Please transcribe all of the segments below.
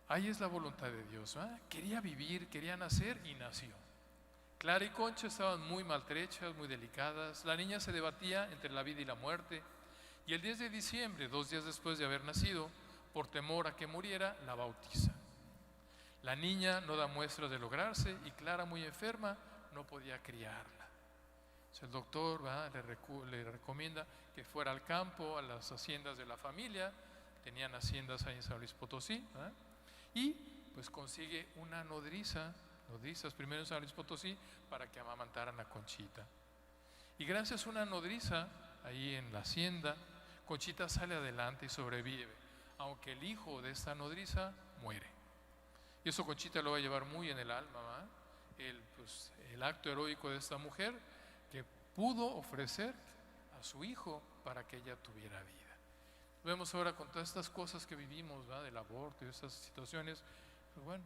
ahí es la voluntad de Dios, ¿verdad? Quería vivir, quería nacer y nació. Clara y Concha estaban muy maltrechas, muy delicadas. La niña se debatía entre la vida y la muerte. Y el 10 de diciembre, 2 días después de haber nacido, por temor a que muriera, la bautiza. La niña no da muestras de lograrse y Clara, muy enferma, no podía criarla. Entonces el doctor le recomienda que fuera al campo, a las haciendas de la familia. Tenían haciendas ahí en San Luis Potosí, ¿verdad? Y pues consigue una nodrizas primero en San Luis Potosí para que amamantaran a Conchita. Y gracias a una nodriza ahí en la hacienda, Conchita sale adelante y sobrevive, aunque el hijo de esta nodriza muere. Y eso Conchita lo va a llevar muy en el alma, ¿verdad? El acto heroico de esta mujer que pudo ofrecer a su hijo para que ella tuviera vida. Vemos ahora con todas estas cosas que vivimos, ¿verdad? Del aborto y estas situaciones, pues bueno,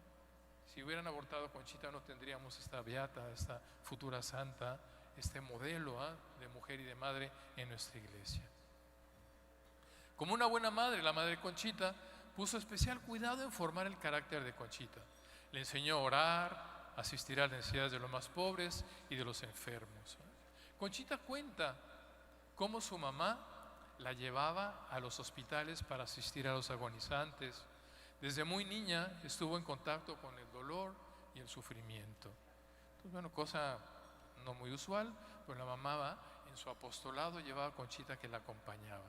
si hubieran abortado a Conchita no tendríamos esta beata, esta futura santa, este modelo, ¿verdad?, de mujer y de madre en nuestra iglesia. Como una buena madre, la madre Conchita puso especial cuidado en formar el carácter de Conchita. Le enseñó a orar, a asistir a las necesidades de los más pobres y de los enfermos. Conchita cuenta cómo su mamá la llevaba a los hospitales para asistir a los agonizantes. Desde muy niña estuvo en contacto con el dolor y el sufrimiento. Entonces, bueno, cosa no muy usual, pues la mamá en su apostolado llevaba a Conchita que la acompañaba.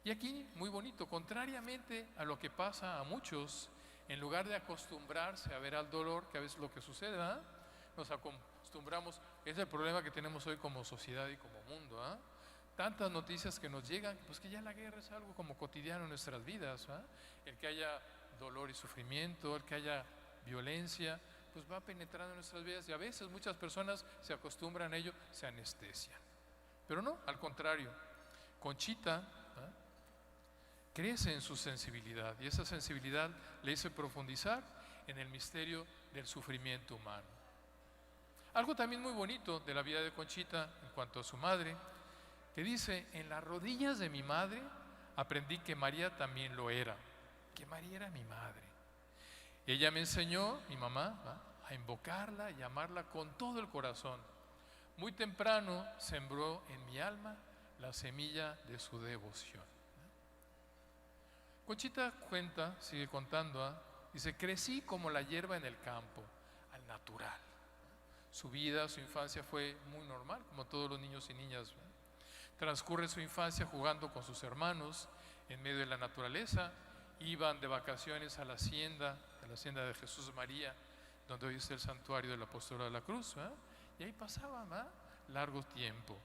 Y aquí, muy bonito, contrariamente a lo que pasa a muchos, en lugar de acostumbrarse a ver al dolor, que a veces lo que sucede, ¿verdad?, nos acostumbramos, es el problema que tenemos hoy como sociedad y como mundo, ¿verdad? Tantas noticias que nos llegan, pues que ya la guerra es algo como cotidiano en nuestras vidas, ¿verdad? El que haya dolor y sufrimiento, el que haya violencia, pues va penetrando en nuestras vidas y a veces muchas personas se acostumbran a ello, se anestesian. Pero no, al contrario, Conchita, ¿verdad?, crece en su sensibilidad y esa sensibilidad le hizo profundizar en el misterio del sufrimiento humano. Algo también muy bonito de la vida de Conchita en cuanto a su madre, que dice: en las rodillas de mi madre aprendí que María también lo era, que María era mi madre. Ella me enseñó, mi mamá, ¿va?, a invocarla y amarla con todo el corazón. Muy temprano sembró en mi alma la semilla de su devoción. Conchita cuenta, sigue contando, dice: crecí como la hierba en el campo, al natural. Su vida, su infancia fue muy normal, como todos los niños y niñas. Transcurre su infancia jugando con sus hermanos en medio de la naturaleza. Iban de vacaciones a la hacienda de Jesús María, donde hoy está el santuario del Apostolado de la Cruz, ¿verdad? Y ahí pasaban, ¿verdad?, largo tiempo.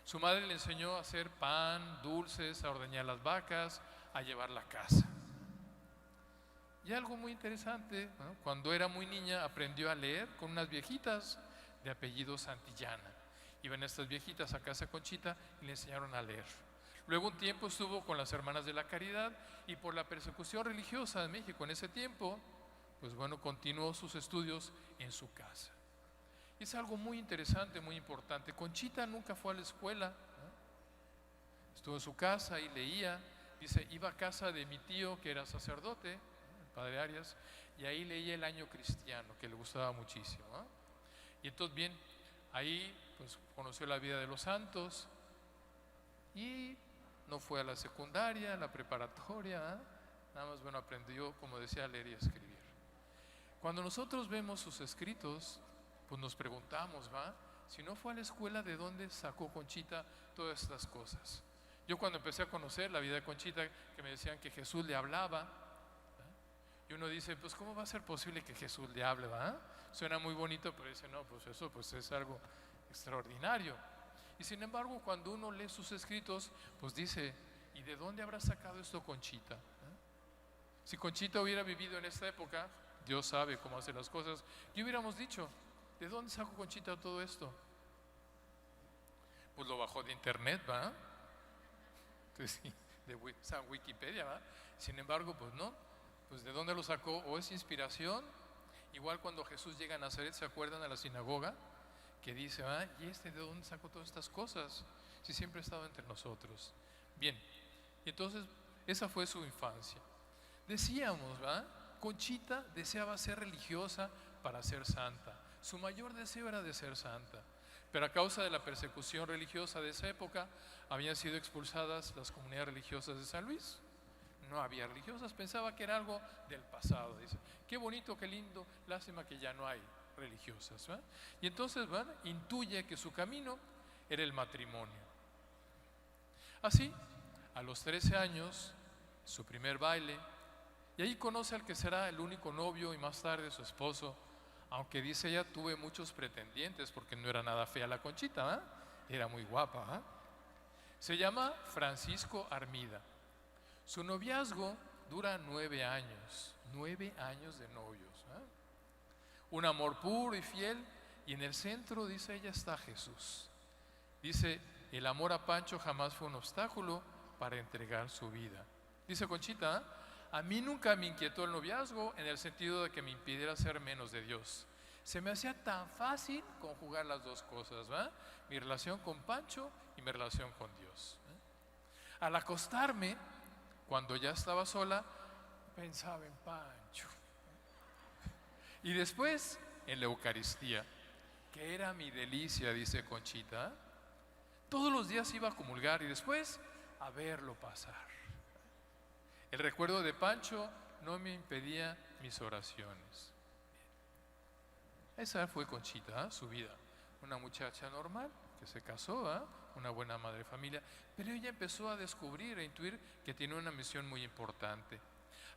Su madre le enseñó a hacer pan, dulces, a ordeñar las vacas, a llevar la casa. Y algo muy interesante, ¿no?, cuando era muy niña aprendió a leer con unas viejitas de apellido Santillana. Iban estas viejitas a casa de Conchita y le enseñaron a leer. Luego un tiempo estuvo con las Hermanas de la Caridad y por la persecución religiosa de México en ese tiempo, pues bueno, continuó sus estudios en su casa. Y es algo muy interesante, muy importante. Conchita nunca fue a la escuela, ¿no? Estuvo en su casa y leía. Dice: iba a casa de mi tío que era sacerdote, ¿no?, el padre Arias, y ahí leía el Año Cristiano, que le gustaba muchísimo, ¿no? Y entonces, bien, ahí pues conoció la vida de los santos y no fue a la secundaria, a la preparatoria, ¿eh? Nada más, bueno, aprendió, como decía, a leer y a escribir. Cuando nosotros vemos sus escritos, pues nos preguntamos, ¿va?, si no fue a la escuela, ¿de dónde sacó Conchita todas estas cosas? Yo cuando empecé a conocer la vida de Conchita, que me decían que Jesús le hablaba, ¿eh?, y uno dice: pues ¿cómo va a ser posible que Jesús le hable, va? Suena muy bonito, pero dice: no, pues eso pues es algo extraordinario. Y sin embargo, cuando uno lee sus escritos, pues dice: ¿y de dónde habrá sacado esto Conchita? Si Conchita hubiera vivido en esta época, Dios sabe cómo hace las cosas, y hubiéramos dicho: ¿de dónde sacó Conchita todo esto? Pues lo bajó de internet, ¿va? Entonces, sí, de San Wikipedia, ¿va? Sin embargo, pues no, pues ¿de dónde lo sacó? ¿O es inspiración? Igual cuando Jesús llega a Nazaret, ¿se acuerdan de la sinagoga? Que dice: ¿y de dónde sacó todas estas cosas? Si siempre ha estado entre nosotros. Bien, y entonces esa fue su infancia. Decíamos, ¿verdad? Conchita deseaba ser religiosa para ser santa. Su mayor deseo era de ser santa. Pero a causa de la persecución religiosa de esa época, habían sido expulsadas las comunidades religiosas de San Luis. No había religiosas, pensaba que era algo del pasado. Dice, qué bonito, qué lindo, lástima que ya no hay religiosas, ¿verdad? Y entonces, ¿verdad?, intuye que su camino era el matrimonio. Así, a los 13 años, su primer baile, y ahí conoce al que será el único novio y más tarde su esposo, aunque dice ella, tuve muchos pretendientes porque no era nada fea la Conchita, ¿eh? Era muy guapa, ¿eh? Se llama Francisco Armida. Su noviazgo dura 9 años, 9 años de novios, ¿eh? Un amor puro y fiel, y en el centro, dice ella, está Jesús. Dice, el amor a Pancho jamás fue un obstáculo para entregar su vida. Dice Conchita, ¿eh? A mí nunca me inquietó el noviazgo en el sentido de que me impidiera ser menos de Dios. Se me hacía tan fácil conjugar las dos cosas, ¿verdad? Mi relación con Pancho y mi relación con Dios, ¿eh? Al acostarme, cuando ya estaba sola, pensaba en Pancho. Y después, en la Eucaristía, que era mi delicia, dice Conchita. Todos los días iba a comulgar y después a verlo pasar. El recuerdo de Pancho no me impedía mis oraciones. Esa fue Conchita, ¿eh? Su vida. Una muchacha normal que se casó, ¿eh? Una buena madre de familia, pero ella empezó a descubrir e intuir que tiene una misión muy importante.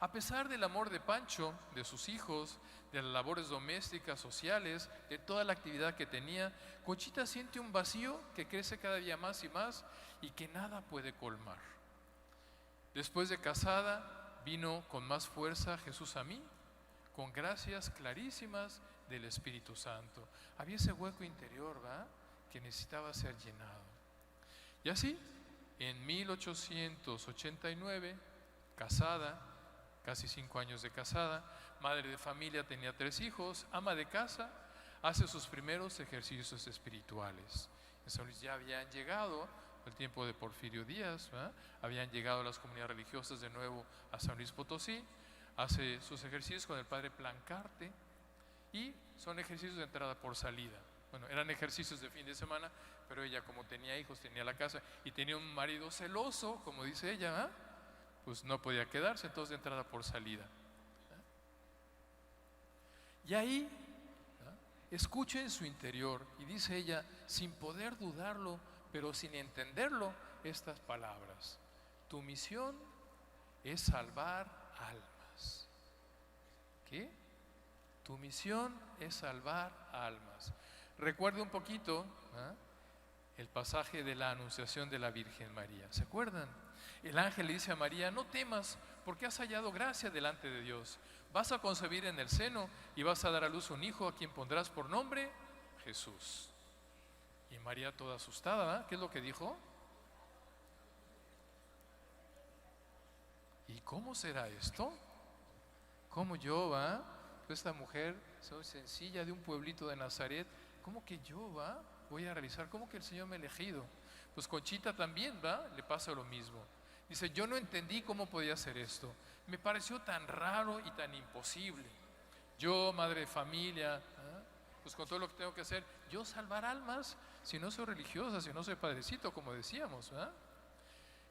A pesar del amor de Pancho, de sus hijos, de las labores domésticas, sociales, de toda la actividad que tenía, Conchita siente un vacío que crece cada día más y más y que nada puede colmar. Después de casada, vino con más fuerza Jesús a mí, con gracias clarísimas del Espíritu Santo. Había ese hueco interior, ¿verdad?, que necesitaba ser llenado. Y así, en 1889, casada, casi 5 años de casada, madre de familia, tenía 3 hijos, ama de casa, hace sus primeros ejercicios espirituales. En San Luis ya habían llegado el tiempo de Porfirio Díaz, ¿verdad? Habían llegado las comunidades religiosas de nuevo a San Luis Potosí, hace sus ejercicios con el padre Plancarte y son ejercicios de entrada por salida. Bueno, eran ejercicios de fin de semana, pero ella, como tenía hijos, tenía la casa y tenía un marido celoso, como dice ella, ¿verdad?, pues no podía quedarse, entonces de entrada por salida. Y ahí, ¿verdad?, escucha en su interior, y dice ella, sin poder dudarlo, pero sin entenderlo, estas palabras: tu misión es salvar almas. ¿Qué? Tu misión es salvar almas. Recuerdo un poquito, ¿eh?, el pasaje de la anunciación de la Virgen María. ¿Se acuerdan? El ángel le dice a María, no temas, porque has hallado gracia delante de Dios. Vas a concebir en el seno y vas a dar a luz un hijo a quien pondrás por nombre Jesús. Y María, toda asustada, ¿eh?, ¿qué es lo que dijo? ¿Y cómo será esto? ¿Cómo yo, va? Esta mujer, soy sencilla, de un pueblito de Nazaret, ¿cómo que yo, va, voy a realizar? ¿Cómo que el Señor me ha elegido? Pues Conchita también, va, le pasa lo mismo. Dice, yo no entendí cómo podía hacer esto. Me pareció tan raro y tan imposible. Yo, madre de familia, ¿eh?, pues con todo lo que tengo que hacer, yo salvar almas, si no soy religiosa, si no soy padrecito, como decíamos, ¿eh?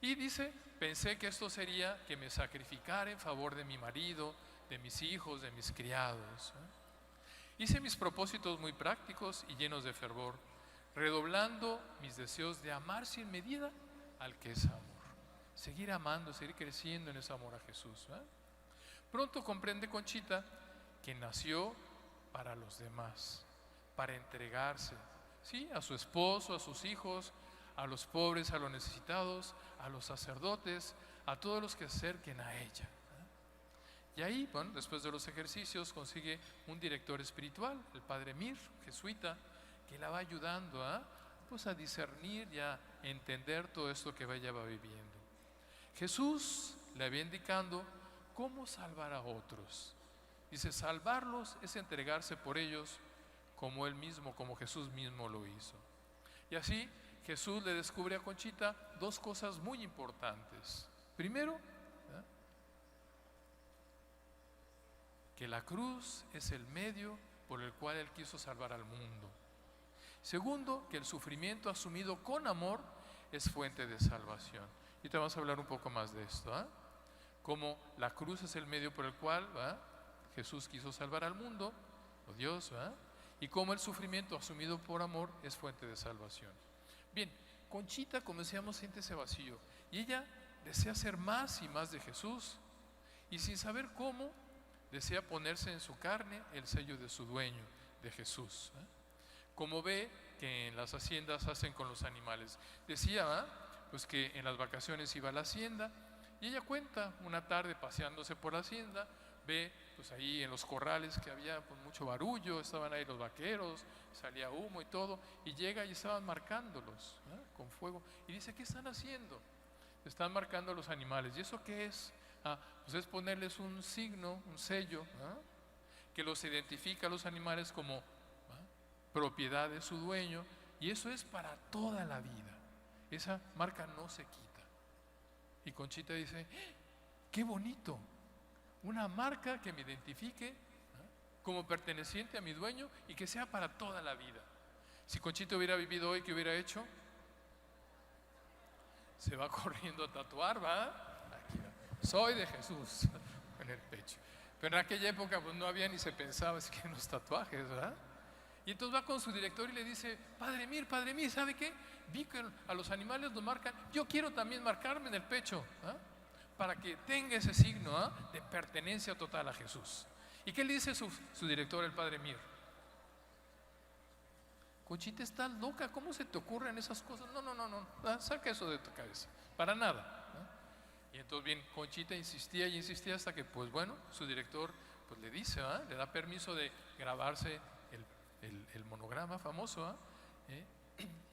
Y dice, pensé que esto sería que me sacrificara en favor de mi marido, de mis hijos, de mis criados, ¿eh? Hice mis propósitos muy prácticos y llenos de fervor, redoblando mis deseos de amar sin medida al que es amor. Seguir amando, seguir creciendo en ese amor a Jesús, ¿eh? Pronto comprende Conchita que nació para los demás, para entregarse, ¿sí?, a su esposo, a sus hijos, a los pobres, a los necesitados, a los sacerdotes, a todos los que se acerquen a ella, ¿eh? Y ahí, bueno, después de los ejercicios, consigue un director espiritual, el padre Mir, jesuita, que la va ayudando a, pues, a discernir y a entender todo esto que ella va viviendo. Jesús le va indicando cómo salvar a otros. Dice, salvarlos es entregarse por ellos como Él mismo, como Jesús mismo lo hizo. Y así Jesús le descubre a Conchita 2 cosas muy importantes. Primero, ¿eh?, que la cruz es el medio por el cual Él quiso salvar al mundo. Segundo, que el sufrimiento asumido con amor es fuente de salvación. Y te vamos a hablar un poco más de esto, como la cruz es el medio por el cual Jesús quiso salvar al mundo, o Dios, y como el sufrimiento asumido por amor es fuente de salvación. Bien, Conchita, como decíamos, siente ese vacío y ella desea ser más y más de Jesús, y sin saber cómo desea ponerse en su carne el sello de su dueño, de Jesús, como ve que en las haciendas hacen con los animales. Decía pues que en las vacaciones iba a la hacienda, y ella cuenta una tarde paseándose por la hacienda, ve pues ahí en los corrales que había pues mucho barullo, estaban ahí los vaqueros, salía humo y todo, y llega y estaban marcándolos con fuego, y dice: ¿qué están haciendo? Están marcando a los animales. ¿Y eso qué es? Pues es ponerles un signo, un sello, que los identifica a los animales como propiedad de su dueño, y eso es para toda la vida. Esa marca no se quita. Y Conchita dice: qué bonito, una marca que me identifique como perteneciente a mi dueño y que sea para toda la vida. Si Conchita hubiera vivido hoy, ¿qué hubiera hecho? Se va corriendo a tatuar, aquí, soy de Jesús, en el pecho. Pero en aquella época pues no había ni se pensaba así que en los tatuajes, ¿verdad? Y entonces va con su director y le dice: Padre Mir, ¿sabe qué? Vi que a los animales los marcan, yo quiero también marcarme en el pecho, para que tenga ese signo de pertenencia total a Jesús. ¿Y qué le dice su director, el Padre Mir? Conchita, estás loca, ¿cómo se te ocurren esas cosas? No, saca eso de tu cabeza, para nada. Y entonces bien, Conchita insistía y insistía hasta que pues bueno, su director pues le dice, le da permiso de grabarse el monograma famoso,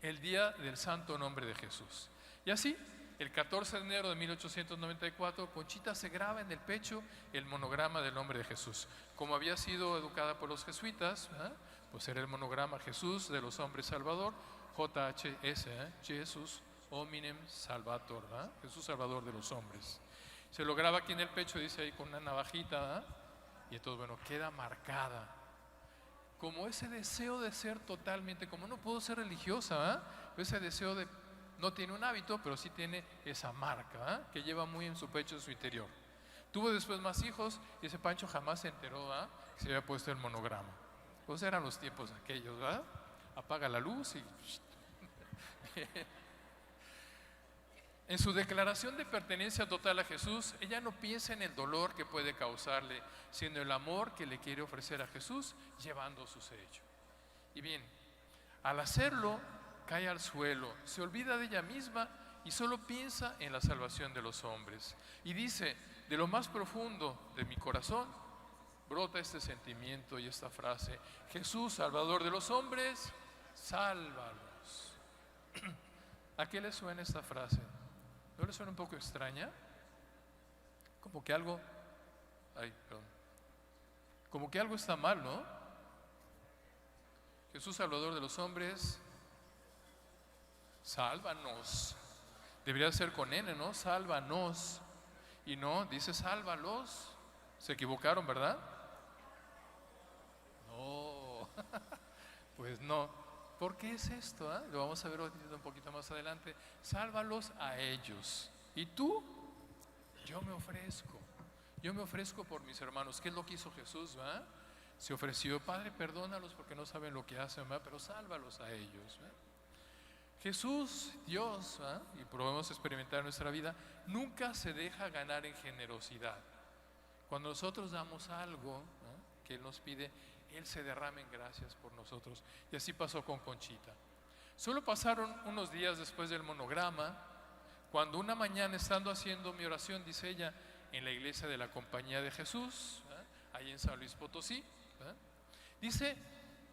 el día del santo nombre de Jesús. Y así, el 14 de enero de 1894, Conchita se graba en el pecho el monograma del nombre de Jesús. Como había sido educada por los jesuitas, pues era el monograma Jesús de los hombres Salvador, JHS, Jesús Hominem Salvator, Jesús Salvador de los hombres. Se lo graba aquí en el pecho, dice ahí con una navajita, y entonces bueno, queda marcada como ese deseo de ser totalmente, como no puedo ser religiosa, ese deseo de, no tiene un hábito, pero sí tiene esa marca, que lleva muy en su pecho, en su interior. Tuvo después más hijos, y ese Pancho jamás se enteró que se había puesto el monograma. Pues eran los tiempos aquellos, apaga la luz y en su declaración de pertenencia total a Jesús, ella no piensa en el dolor que puede causarle, sino el amor que le quiere ofrecer a Jesús llevando su sello. Y bien, al hacerlo, cae al suelo, se olvida de ella misma y solo piensa en la salvación de los hombres. Y dice: de lo más profundo de mi corazón brota este sentimiento y esta frase: Jesús, Salvador de los hombres, sálvalos. ¿A qué le suena esta frase? ¿No le suena un poco extraña? Como que algo, como que algo está mal, ¿no? Jesús, Salvador de los hombres, sálvanos. Debería ser con N, ¿no? Sálvanos. Y no, dice sálvalos. Se equivocaron, ¿verdad? No. Pues no. ¿Por qué es esto? Lo vamos a ver un poquito más adelante. Sálvalos a ellos. ¿Y tú? Yo me ofrezco por mis hermanos. ¿Qué es lo que hizo Jesús? Se ofreció: Padre, perdónalos porque no saben lo que hacen, pero sálvalos a ellos. Jesús, Dios, y podemos experimentar en nuestra vida, nunca se deja ganar en generosidad. Cuando nosotros damos algo que Él nos pide, Él se derrama en gracias por nosotros. Y así pasó con Conchita. Solo pasaron unos días después del monograma, cuando una mañana, estando haciendo mi oración, dice ella, en la iglesia de la Compañía de Jesús, ahí en San Luis Potosí, dice: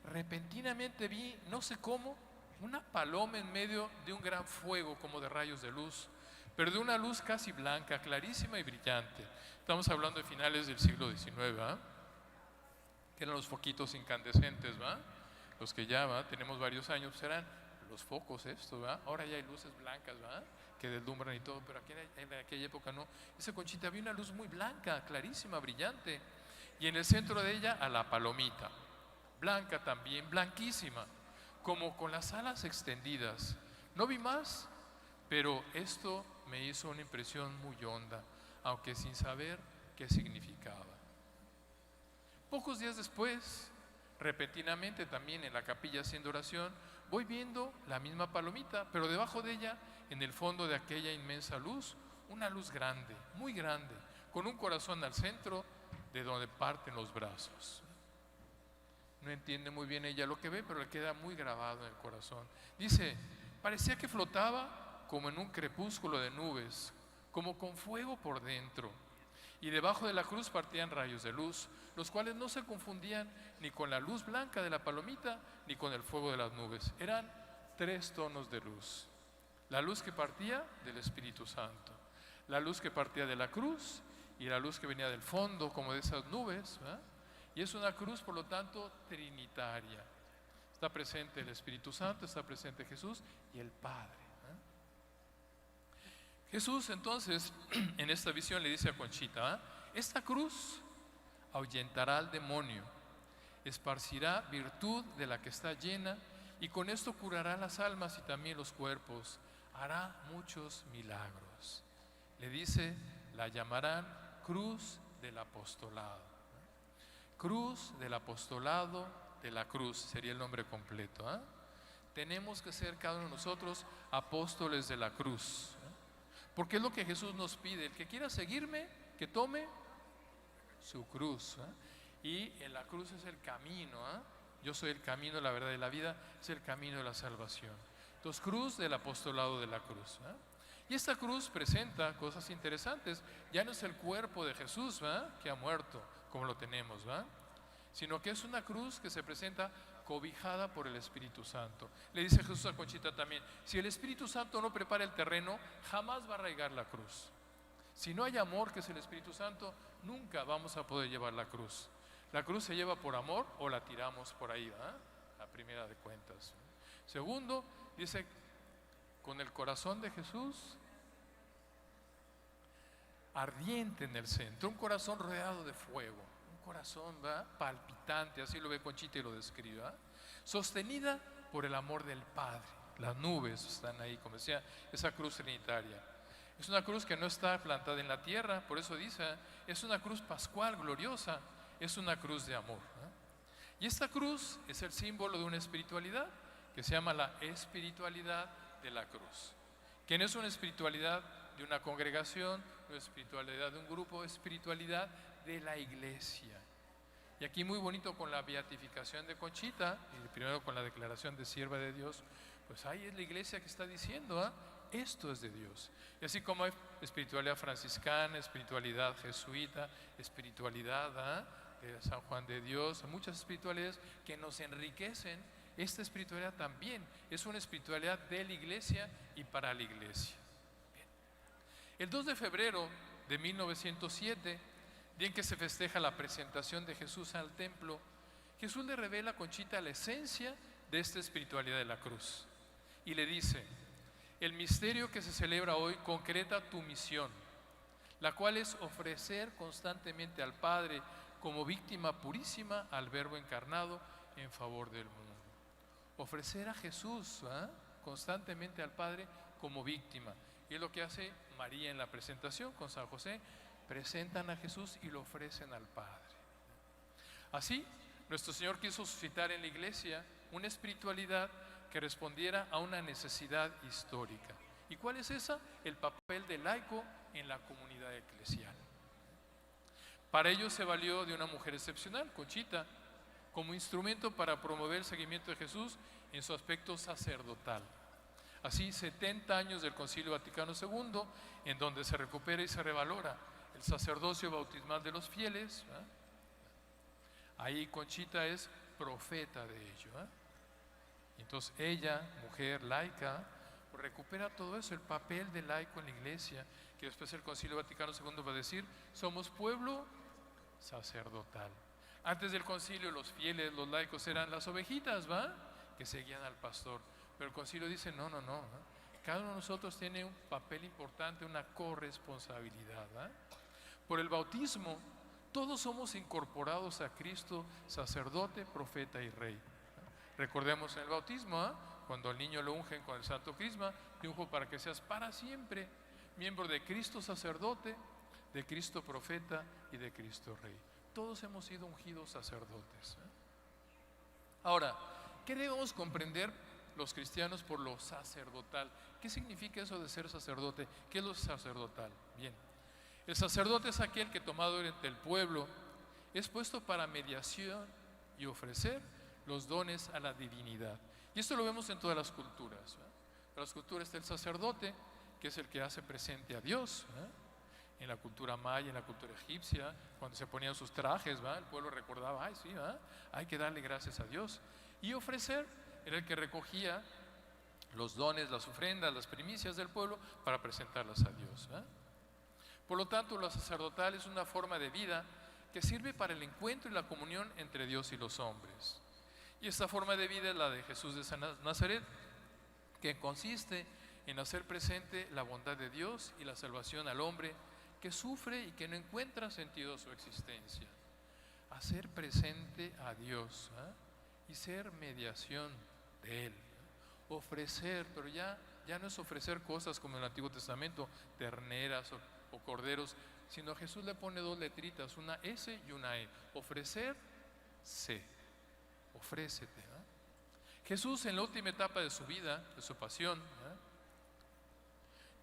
repentinamente vi, no sé cómo, una paloma en medio de un gran fuego como de rayos de luz, pero de una luz casi blanca, clarísima y brillante. Estamos hablando de finales del siglo XIX, que eran los foquitos incandescentes, los que ya tenemos varios años, pues eran los focos estos, ahora ya hay luces blancas, que deslumbran y todo, pero aquí en aquella época no. Esa Conchita había una luz muy blanca, clarísima, brillante, y en el centro de ella a la palomita, blanca también, blanquísima, como con las alas extendidas. No vi más, pero esto me hizo una impresión muy honda, aunque sin saber qué significaba. Pocos días después, repentinamente también en la capilla haciendo oración, voy viendo la misma palomita, pero debajo de ella, en el fondo de aquella inmensa luz, una luz grande, muy grande, con un corazón al centro de donde parten los brazos. No entiende muy bien ella lo que ve, pero le queda muy grabado en el corazón. Dice, parecía que flotaba como en un crepúsculo de nubes, como con fuego por dentro. Y debajo de la cruz partían rayos de luz, los cuales no se confundían ni con la luz blanca de la palomita, ni con el fuego de las nubes. Eran 3 tonos de luz. La luz que partía del Espíritu Santo, la luz que partía de la cruz y la luz que venía del fondo, como de esas nubes, ¿verdad? Y es una cruz, por lo tanto, trinitaria. Está presente el Espíritu Santo, está presente Jesús y el Padre. Jesús entonces en esta visión le dice a Conchita, esta cruz ahuyentará al demonio, esparcirá virtud de la que está llena y con esto curará las almas y también los cuerpos, hará muchos milagros. Le dice, la llamarán cruz del apostolado. Cruz del apostolado de la cruz sería el nombre completo. Tenemos que ser cada uno de nosotros apóstoles de la cruz, porque es lo que Jesús nos pide. El que quiera seguirme, que tome su cruz. Y en la cruz es el camino. Yo soy el camino, la verdad y la vida, es el camino de la salvación. Entonces, cruz del apostolado de la cruz. Y esta cruz presenta cosas interesantes. Ya no es el cuerpo de Jesús que ha muerto, como lo tenemos, sino que es una cruz que se presenta cobijada por el Espíritu Santo. Le dice Jesús a Conchita también, si el Espíritu Santo no prepara el terreno, jamás va a arraigar la cruz. Si no hay amor, que es el Espíritu Santo, nunca vamos a poder llevar la cruz. La cruz se lleva por amor o la tiramos por ahí, a primera de cuentas. Segundo, dice, con el corazón de Jesús ardiente en el centro, un corazón rodeado de fuego, un corazón palpitante, así lo ve Conchita y lo describe, sostenida por el amor del Padre. Las nubes están ahí, como decía, esa cruz trinitaria. Es una cruz que no está plantada en la tierra, por eso dice, es una cruz pascual, gloriosa, es una cruz de amor. Y esta cruz es el símbolo de una espiritualidad que se llama la espiritualidad de la cruz, que no es una espiritualidad de una congregación, no es espiritualidad de un grupo, es espiritualidad de la iglesia. Y aquí muy bonito con la beatificación de Conchita, y primero con la declaración de sierva de Dios, pues ahí es la iglesia que está diciendo, esto es de Dios. Y así como hay espiritualidad franciscana, espiritualidad jesuita, espiritualidad de San Juan de Dios, muchas espiritualidades que nos enriquecen. Esta espiritualidad también es una espiritualidad de la iglesia y para la iglesia. Bien. El 2 de febrero de 1907, día en que se festeja la presentación de Jesús al templo, Jesús le revela a Conchita la esencia de esta espiritualidad de la cruz y le dice, el misterio que se celebra hoy concreta tu misión, la cual es ofrecer constantemente al Padre como víctima purísima al Verbo encarnado en favor del mundo. Ofrecer a Jesús constantemente al Padre como víctima. Y es lo que hace María en la presentación con San José. Presentan a Jesús y lo ofrecen al Padre. Así, nuestro Señor quiso suscitar en la iglesia una espiritualidad que respondiera a una necesidad histórica. ¿Y cuál es esa? El papel del laico en la comunidad eclesial. Para ello se valió de una mujer excepcional, Conchita, como instrumento para promover el seguimiento de Jesús en su aspecto sacerdotal. Así, 70 años del Concilio Vaticano II, en donde se recupera y se revalora el sacerdocio bautismal de los fieles. Ahí Conchita es profeta de ello. Entonces ella, mujer laica, recupera todo eso, el papel del laico en la iglesia, que después el Concilio Vaticano II va a decir, somos pueblo sacerdotal. Antes del concilio los fieles, los laicos eran las ovejitas, que seguían al pastor. Pero el concilio dice, no. Cada uno de nosotros tiene un papel importante, una corresponsabilidad. Por el bautismo, Todos somos incorporados a Cristo, sacerdote, profeta y rey. Recordemos en el bautismo, cuando al niño lo ungen con el santo crisma, te unjo para que seas para siempre miembro de Cristo sacerdote, de Cristo profeta y de Cristo rey. Todos hemos sido ungidos sacerdotes. Ahora, ¿qué debemos comprender los cristianos por lo sacerdotal? ¿Qué significa eso de ser sacerdote? ¿Qué es lo sacerdotal? Bien, el sacerdote es aquel que, tomado entre el pueblo, es puesto para mediación y ofrecer los dones a la divinidad. Y esto lo vemos en todas las culturas. En las culturas está el sacerdote, que es el que hace presente a Dios. En la cultura maya, en la cultura egipcia, cuando se ponían sus trajes, el pueblo recordaba, ay, sí, hay que darle gracias a Dios. Y ofrecer era el que recogía los dones, las ofrendas, las primicias del pueblo para presentarlas a Dios. Por lo tanto, lo sacerdotal es una forma de vida que sirve para el encuentro y la comunión entre Dios y los hombres. Y esta forma de vida es la de Jesús de Nazaret, que consiste en hacer presente la bondad de Dios y la salvación al hombre que sufre y que no encuentra sentido a su existencia. Hacer presente a Dios y ser mediación de Él. Ofrecer, pero ya no es ofrecer cosas como en el Antiguo Testamento, terneras o corderos, sino a Jesús le pone dos letritas, una S y una E. Ofrecerse. Ofrécete. Jesús, en la última etapa de su vida, de su pasión,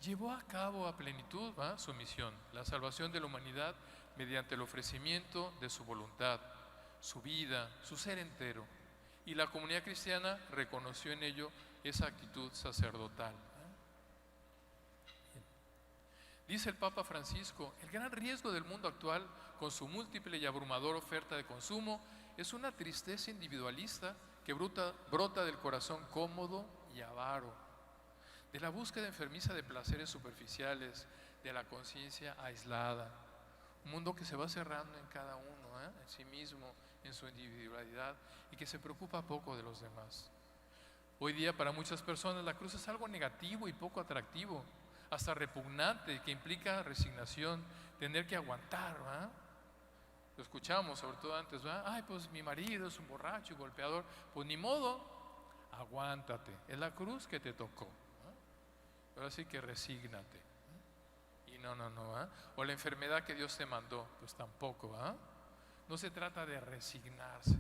llevó a cabo a plenitud su misión, la salvación de la humanidad mediante el ofrecimiento de su voluntad, su vida, su ser entero. Y la comunidad cristiana reconoció en ello esa actitud sacerdotal. Dice el Papa Francisco, el gran riesgo del mundo actual, con su múltiple y abrumadora oferta de consumo, es una tristeza individualista que brota del corazón cómodo y avaro, de la búsqueda enfermiza de placeres superficiales, de la conciencia aislada. Un mundo que se va cerrando en cada uno, en sí mismo, en su individualidad, y que se preocupa poco de los demás. Hoy día para muchas personas la cruz es algo negativo y poco atractivo, hasta repugnante, que implica resignación, tener que aguantar. Lo escuchamos sobre todo antes, ay, pues mi marido es un borracho y golpeador. Pues ni modo, aguántate, es la cruz que te tocó. Ahora sí que resígnate. Y no. O la enfermedad que Dios te mandó, pues tampoco. No se trata de resignarse.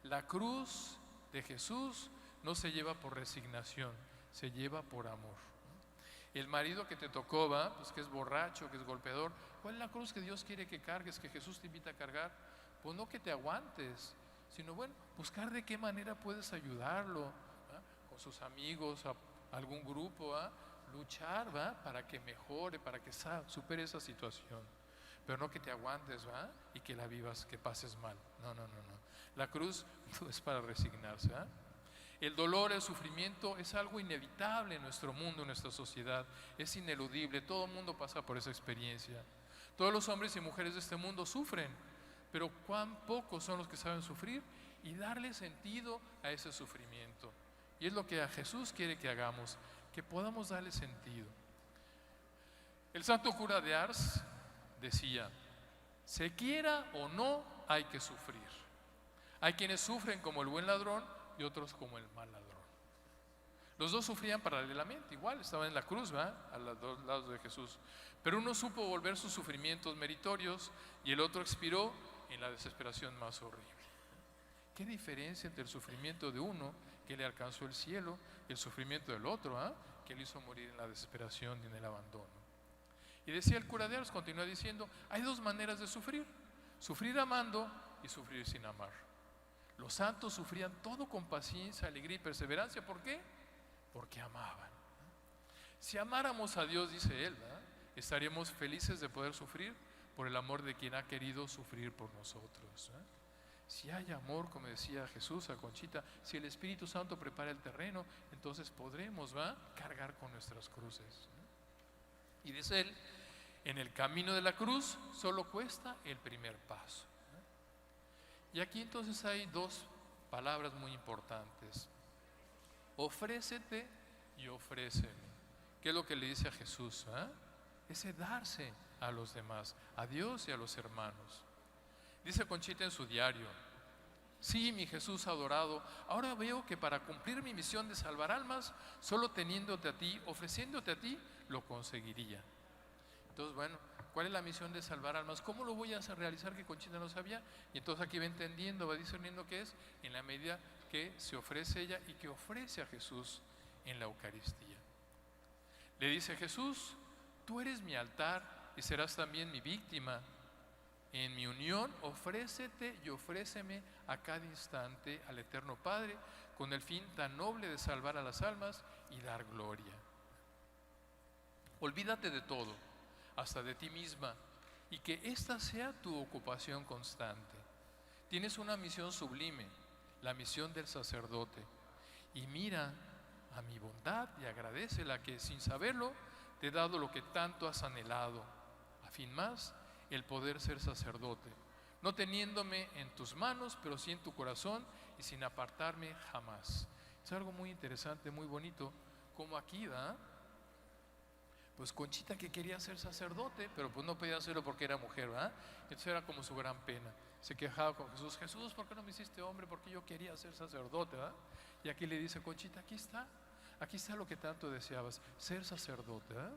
La cruz de Jesús no se lleva por resignación, se lleva por amor. El marido que te tocó, pues que es borracho, que es golpeador, ¿cuál es la cruz que Dios quiere que cargues, que Jesús te invita a cargar? Pues no que te aguantes, sino buscar de qué manera puedes ayudarlo, con sus amigos, algún grupo, luchar, para que mejore, para que supere esa situación, pero no que te aguantes, y que la vivas, que pases mal. No. La cruz no es para resignarse. El dolor, el sufrimiento es algo inevitable en nuestro mundo, en nuestra sociedad, es ineludible, todo el mundo pasa por esa experiencia. Todos los hombres y mujeres de este mundo sufren, pero cuán pocos son los que saben sufrir y darle sentido a ese sufrimiento. Y es lo que a Jesús quiere que hagamos, que podamos darle sentido. El santo cura de Ars decía, se quiera o no, hay que sufrir. Hay quienes sufren como el buen ladrón y otros como el mal ladrón. Los dos sufrían paralelamente, igual, estaban en la cruz, a los dos lados de Jesús. Pero uno supo volver sus sufrimientos meritorios y el otro expiró en la desesperación más horrible. ¿Qué diferencia entre el sufrimiento de uno, que le alcanzó el cielo, y el sufrimiento del otro, que le hizo morir en la desesperación y en el abandono? Y decía el cura de Ars, continúa diciendo, hay dos maneras de sufrir: sufrir amando y sufrir sin amar. Los santos sufrían todo con paciencia, alegría y perseverancia. ¿Por qué? Porque amaban. Si amáramos a Dios, dice él, estaríamos felices de poder sufrir por el amor de quien ha querido sufrir por nosotros. Si hay amor, como decía Jesús a Conchita, si el Espíritu Santo prepara el terreno, entonces podremos cargar con nuestras cruces. Y dice él, en el camino de la cruz solo cuesta el primer paso. Y aquí entonces hay dos palabras muy importantes: ofrécete y ofréceme. ¿Qué es lo que le dice a Jesús? Ese darse, a los demás, a Dios y a los hermanos. Dice Conchita en su diario: sí, mi Jesús adorado, ahora veo que para cumplir mi misión de salvar almas, solo teniéndote a ti, ofreciéndote a ti, lo conseguiría. Entonces, bueno, ¿cuál es la misión de salvar almas? ¿Cómo lo voy a realizar, que Conchita no sabía? Y entonces aquí va entendiendo, va discerniendo qué es, en la medida que se ofrece ella y que ofrece a Jesús en la Eucaristía. Le dice: Jesús, tú eres mi altar y serás también mi víctima. En mi unión, ofrécete y ofréceme a cada instante al Eterno Padre, con el fin tan noble de salvar a las almas y dar gloria. Olvídate de todo, hasta de ti misma, y que esta sea tu ocupación constante. Tienes una misión sublime, la misión del sacerdote, y mira a mi bondad y agradécela, que sin saberlo te he dado lo que tanto has anhelado, a fin más el poder ser sacerdote, no teniéndome en tus manos, pero sí en tu corazón y sin apartarme jamás. Es algo muy interesante, muy bonito, como aquí, ¿verdad? Pues Conchita, que quería ser sacerdote, pero pues no podía hacerlo porque era mujer, ¿verdad? Entonces era como su gran pena. Se quejaba con Jesús: Jesús, ¿por qué no me hiciste hombre? Porque yo quería ser sacerdote, ¿verdad? Y aquí le dice Conchita: aquí está lo que tanto deseabas, ser sacerdote, ¿verdad?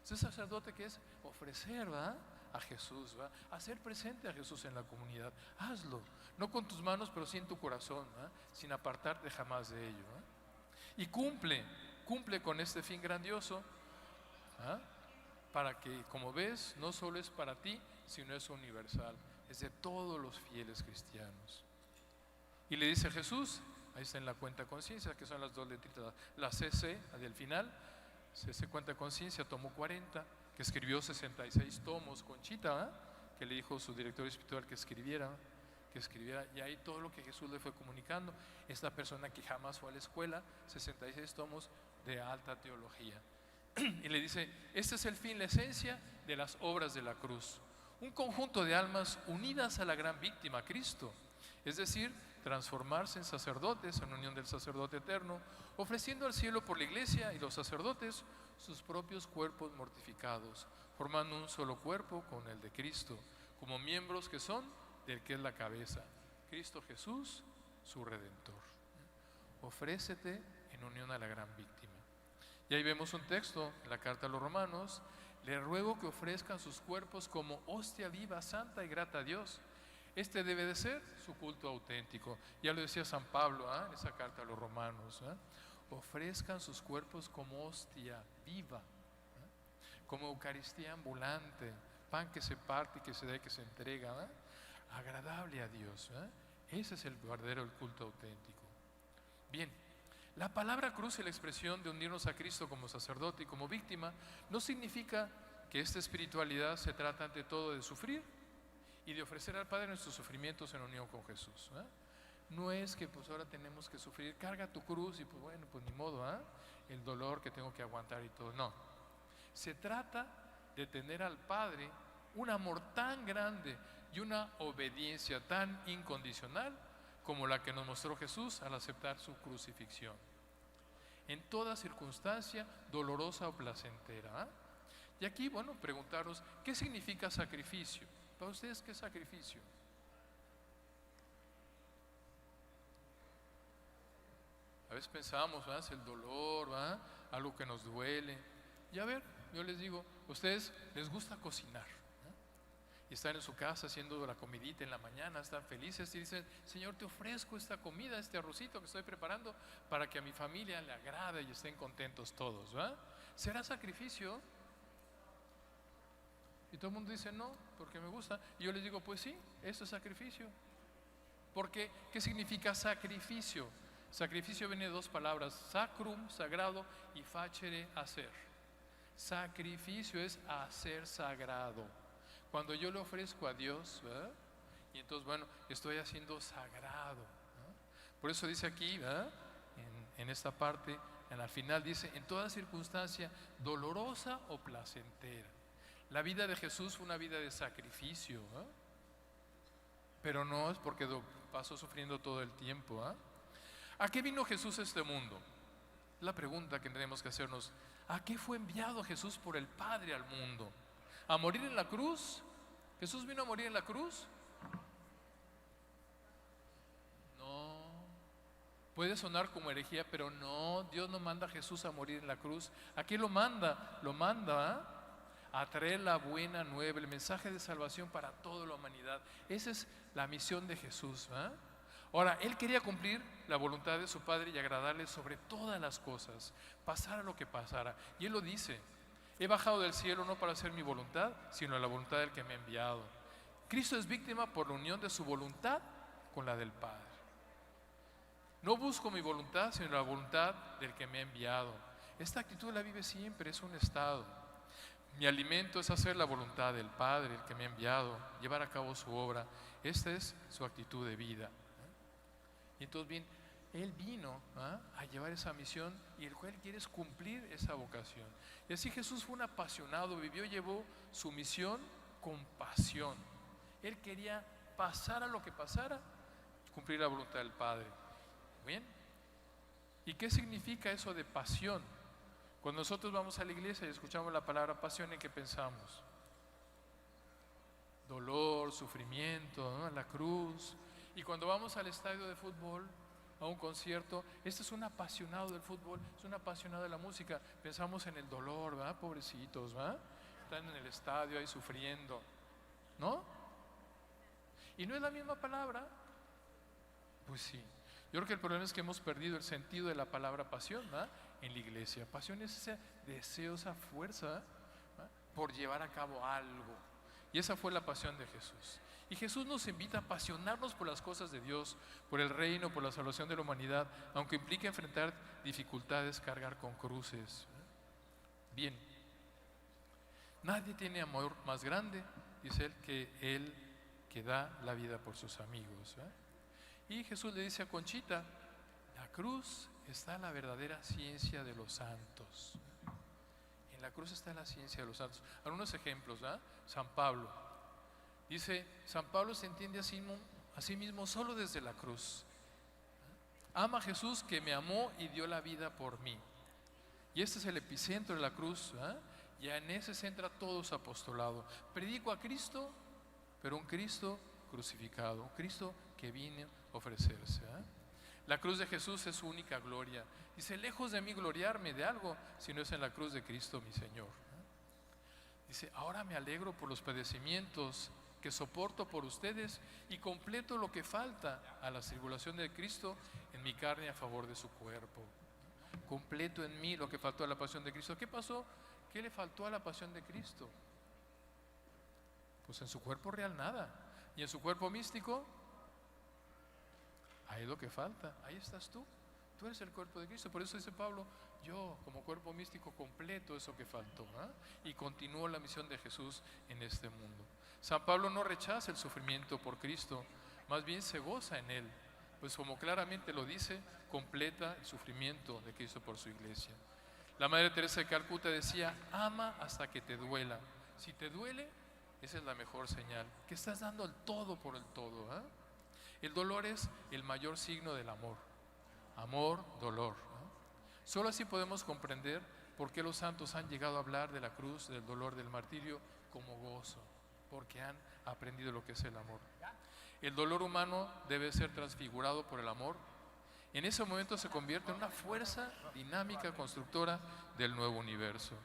Ser sacerdote, que es ofrecer, ¿verdad?, a Jesús, ¿verdad?, hacer presente a Jesús en la comunidad. Hazlo, no con tus manos, pero sí en tu corazón, ¿verdad?, sin apartarte jamás de ello, ¿verdad? Y cumple con este fin grandioso, ¿verdad?, para que, como ves, no solo es para ti, sino es universal, es de todos los fieles cristianos. Y le dice Jesús, ahí está en la cuenta conciencia, que son las dos letritas, la CC del final. CC cuenta conciencia, tomo 40, que escribió 66 tomos, Conchita, ¿eh?, que le dijo su director espiritual que escribiera, y ahí todo lo que Jesús le fue comunicando. Esta persona que jamás fue a la escuela, 66 tomos de alta teología. Y le dice: este es el fin, la esencia de las obras de la cruz, un conjunto de almas unidas a la gran víctima, Cristo, es decir, transformarse en sacerdotes en unión del sacerdote eterno, ofreciendo al cielo por la iglesia y los sacerdotes sus propios cuerpos mortificados, formando un solo cuerpo con el de Cristo, como miembros que son del que es la cabeza, Cristo Jesús, su Redentor. Ofrécete en unión a la gran víctima. Y ahí vemos un texto en la carta a los Romanos: le ruego que ofrezcan sus cuerpos como hostia viva, santa y grata a Dios. Este debe de ser su culto auténtico. Ya lo decía San Pablo, en esa carta a los Romanos, ofrezcan sus cuerpos como hostia viva, como Eucaristía ambulante, pan que se parte y que se da y que se entrega, agradable a Dios. Ese es el verdadero culto auténtico. Bien, la palabra cruz y la expresión de unirnos a Cristo como sacerdote y como víctima no significa que esta espiritualidad se trata ante todo de sufrir y de ofrecer al Padre nuestros sufrimientos en unión con Jesús. No es que pues ahora tenemos que sufrir, carga tu cruz y pues bueno, pues ni modo, el dolor que tengo que aguantar y todo. No, se trata de tener al Padre un amor tan grande y una obediencia tan incondicional como la que nos mostró Jesús al aceptar su crucifixión, en toda circunstancia, dolorosa o placentera. Y aquí, bueno, preguntaros, ¿qué significa sacrificio? Para ustedes, ¿qué es sacrificio? A veces pensamos, es el dolor, algo que nos duele. Y a ver, yo les digo, ¿ustedes les gusta cocinar? Y están en su casa haciendo la comidita en la mañana, están felices y dicen: Señor, te ofrezco esta comida, este arrocito que estoy preparando para que a mi familia le agrade y estén contentos todos, ¿será sacrificio? Y todo el mundo dice: no, porque me gusta. Y yo les digo: pues sí, esto es sacrificio. Porque, ¿qué significa sacrificio? Sacrificio viene de dos palabras: sacrum, sagrado, y facere, hacer. Sacrificio es hacer sagrado. Cuando yo le ofrezco a Dios, y entonces, bueno, estoy haciendo sagrado. Por eso dice aquí, en esta parte, al final dice: en toda circunstancia, dolorosa o placentera. La vida de Jesús fue una vida de sacrificio, pero no es porque pasó sufriendo todo el tiempo. ¿A qué vino Jesús a este mundo? La pregunta que tenemos que hacernos: ¿a qué fue enviado Jesús por el Padre al mundo? ¿A morir en la cruz? ¿Jesús vino a morir en la cruz? No. Puede sonar como herejía, pero no, Dios no manda a Jesús a morir en la cruz. ¿A qué lo manda? Lo manda a traer la buena nueva, el mensaje de salvación para toda la humanidad. Esa es la misión de Jesús. Ahora, Él quería cumplir la voluntad de su Padre y agradarle sobre todas las cosas, pasara lo que pasara. Y Él lo dice: he bajado del cielo no para hacer mi voluntad, sino la voluntad del que me ha enviado. Cristo es víctima por la unión de su voluntad con la del Padre. No busco mi voluntad, sino la voluntad del que me ha enviado. Esta actitud la vive siempre, es un estado. Mi alimento es hacer la voluntad del Padre, el que me ha enviado, llevar a cabo su obra. Esta es su actitud de vida. Y entonces bien, Él vino a llevar esa misión, y el cual quiere es cumplir esa vocación. Y así Jesús fue un apasionado, vivió, llevó su misión con pasión. Él quería, pasar a lo que pasara, cumplir la voluntad del Padre. Bien. ¿Y qué significa eso de pasión? Cuando nosotros vamos a la iglesia y escuchamos la palabra pasión, ¿en qué pensamos? Dolor, sufrimiento, ¿no? La cruz. Y cuando vamos al estadio de fútbol, a un concierto, este es un apasionado del fútbol, es un apasionado de la música, pensamos en el dolor, ¿verdad? Pobrecitos, ¿verdad? Están en el estadio ahí sufriendo, ¿no? ¿Y no es la misma palabra? Pues sí. Yo creo que el problema es que hemos perdido el sentido de la palabra pasión, ¿verdad? En la iglesia. Pasión es ese deseo, esa fuerza, ¿verdad? Por llevar a cabo algo. Y esa fue la pasión de Jesús. Y Jesús nos invita a apasionarnos por las cosas de Dios, por el reino, por la salvación de la humanidad, aunque implique enfrentar dificultades, cargar con cruces. Bien, nadie tiene amor más grande, dice él, que el que da la vida por sus amigos. Y Jesús le dice a Conchita: la cruz está la verdadera ciencia de los santos. En la cruz está la ciencia de los santos. Algunos ejemplos, San Pablo. Dice, San Pablo se entiende a sí mismo solo desde la cruz. Ama a Jesús que me amó y dio la vida por mí. Y este es el epicentro de la cruz. Y en ese se centra todo su apostolado. Predico a Cristo, pero un Cristo crucificado, un Cristo que vino a ofrecerse. La cruz de Jesús es su única gloria. Dice, lejos de mí gloriarme de algo, sino es en la cruz de Cristo mi Señor. Dice, ahora me alegro por los padecimientos que soporto por ustedes y completo lo que falta a la tribulación de Cristo en mi carne a favor de su cuerpo. Completo en mí lo que faltó a la pasión de Cristo. ¿Qué pasó? ¿Qué le faltó a la pasión de Cristo? Pues en su cuerpo real nada. Y en su cuerpo místico, ahí es lo que falta. Ahí estás tú. Tú eres el cuerpo de Cristo. Por eso dice Pablo, yo como cuerpo místico completo eso que faltó. Y continuó la misión de Jesús en este mundo. San Pablo no rechaza el sufrimiento por Cristo, más bien se goza en él. Pues como claramente lo dice, completa el sufrimiento de Cristo por su iglesia. La Madre Teresa de Calcuta decía, ama hasta que te duela. Si te duele, esa es la mejor señal, que estás dando el todo por el todo. El dolor es el mayor signo del amor. Amor, dolor. Solo así podemos comprender por qué los santos han llegado a hablar de la cruz, del dolor, del martirio como gozo, porque han aprendido lo que es el amor. El dolor humano debe ser transfigurado por el amor. En ese momento se convierte en una fuerza dinámica constructora del nuevo universo.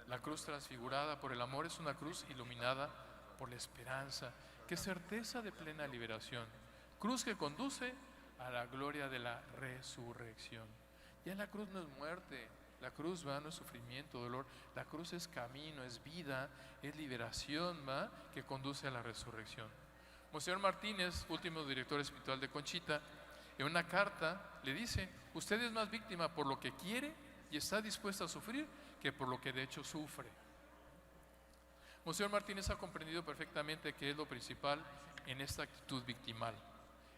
La cruz transfigurada por el amor es una cruz iluminada por la esperanza, que es certeza de plena liberación. Cruz que conduce a la gloria de la resurrección. Ya la cruz no es muerte, la cruz no es sufrimiento, dolor. La cruz es camino, es vida, es liberación que conduce a la resurrección. Monseñor Martínez, último director espiritual de Conchita, en una carta le dice, usted es más víctima por lo que quiere y está dispuesta a sufrir que por lo que de hecho sufre. Monseñor Martínez ha comprendido perfectamente que es lo principal en esta actitud victimal.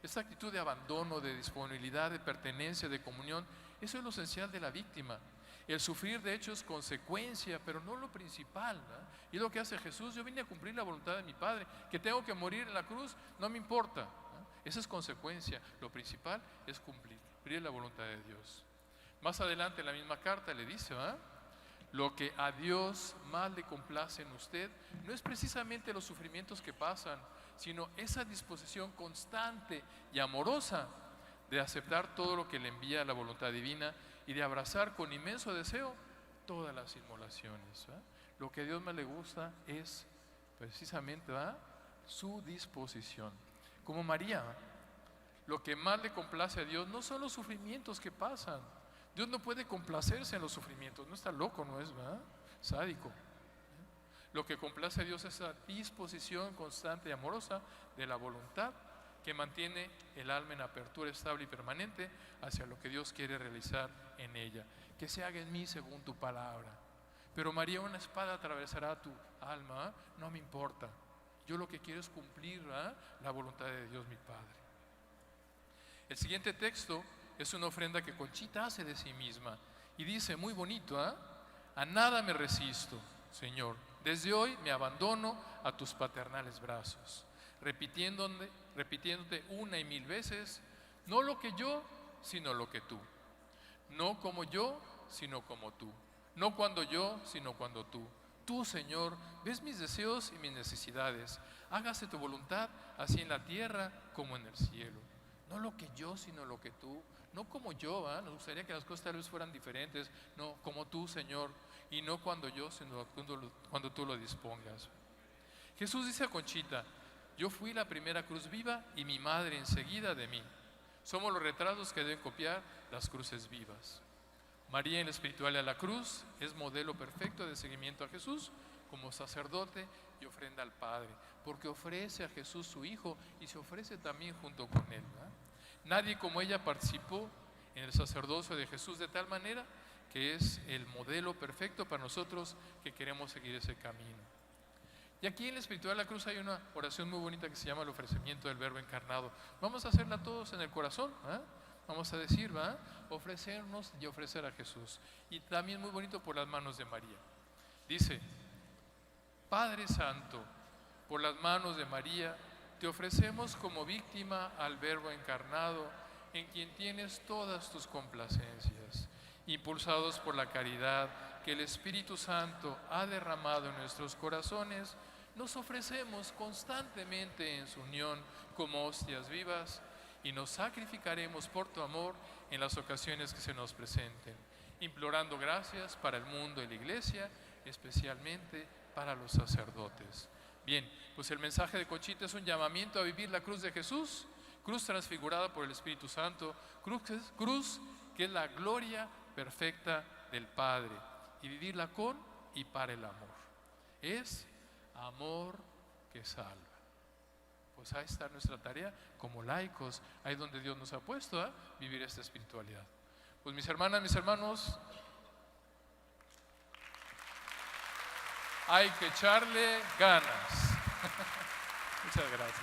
Esta actitud de abandono, de disponibilidad, de pertenencia, de comunión, eso es lo esencial de la víctima. El sufrir de hecho es consecuencia, pero no lo principal. Y lo que hace Jesús, yo vine a cumplir la voluntad de mi Padre, que tengo que morir en la cruz, no me importa. Esa es consecuencia, lo principal es cumplir la voluntad de Dios. Más adelante en la misma carta le dice, Lo que a Dios más le complace en usted no es precisamente los sufrimientos que pasan, sino esa disposición constante y amorosa de aceptar todo lo que le envía la voluntad divina y de abrazar con inmenso deseo todas las inmolaciones. ¿Verdad? Lo que a Dios más le gusta es precisamente, ¿verdad?, su disposición. Como María, lo que más le complace a Dios no son los sufrimientos que pasan. Dios no puede complacerse en los sufrimientos, no está loco, no es, ¿verdad?, sádico. Lo que complace a Dios es esa disposición constante y amorosa de la voluntad que mantiene el alma en apertura estable y permanente hacia lo que Dios quiere realizar en ella. Que se haga en mí según tu palabra. Pero María, una espada atravesará tu alma, ¿eh? No me importa. Yo lo que quiero es cumplir, ¿eh?, la voluntad de Dios mi Padre. El siguiente texto es una ofrenda que Conchita hace de sí misma y dice, muy bonito, ¿eh?, a nada me resisto, Señor. Desde hoy me abandono a tus paternales brazos, repitiéndote una y mil veces, no lo que yo, sino lo que tú. No como yo, sino como tú. No cuando yo, sino cuando tú. Tú, Señor, ves mis deseos y mis necesidades. Hágase tu voluntad, así en la tierra como en el cielo. No lo que yo, sino lo que tú. No como yo, ¿eh? Nos gustaría que las cosas tal vez fueran diferentes. No, como tú, Señor. Y no cuando yo, sino cuando tú lo dispongas. Jesús dice a Conchita, yo fui la primera cruz viva y mi madre enseguida de mí. Somos los retratos que deben copiar las cruces vivas. María en la espiritualidad de la cruz es modelo perfecto de seguimiento a Jesús como sacerdote y ofrenda al Padre, porque ofrece a Jesús su Hijo y se ofrece también junto con Él, ¿verdad? Nadie como ella participó en el sacerdocio de Jesús de tal manera que es el modelo perfecto para nosotros que queremos seguir ese camino. Y aquí en la espiritualidad de la cruz hay una oración muy bonita que se llama el ofrecimiento del Verbo encarnado. Vamos a hacerla todos en el corazón, ¿eh? Vamos a decir, ¿va?, ofrecernos y ofrecer a Jesús. Y también muy bonito por las manos de María. Dice, Padre Santo, por las manos de María, te ofrecemos como víctima al Verbo encarnado, en quien tienes todas tus complacencias. Impulsados por la caridad que el Espíritu Santo ha derramado en nuestros corazones, nos ofrecemos constantemente en su unión como hostias vivas, y nos sacrificaremos por tu amor en las ocasiones que se nos presenten, implorando gracias para el mundo y la Iglesia, especialmente para los sacerdotes. Bien, pues el mensaje de Conchita es un llamamiento a vivir la cruz de Jesús, cruz transfigurada por el Espíritu Santo, cruz que es la gloria perfecta del Padre, y vivirla con y para el amor. Es amor que salva. Pues ahí está nuestra tarea como laicos, ahí donde Dios nos ha puesto a vivir esta espiritualidad. Pues mis hermanas, mis hermanos, hay que echarle ganas. Muchas gracias.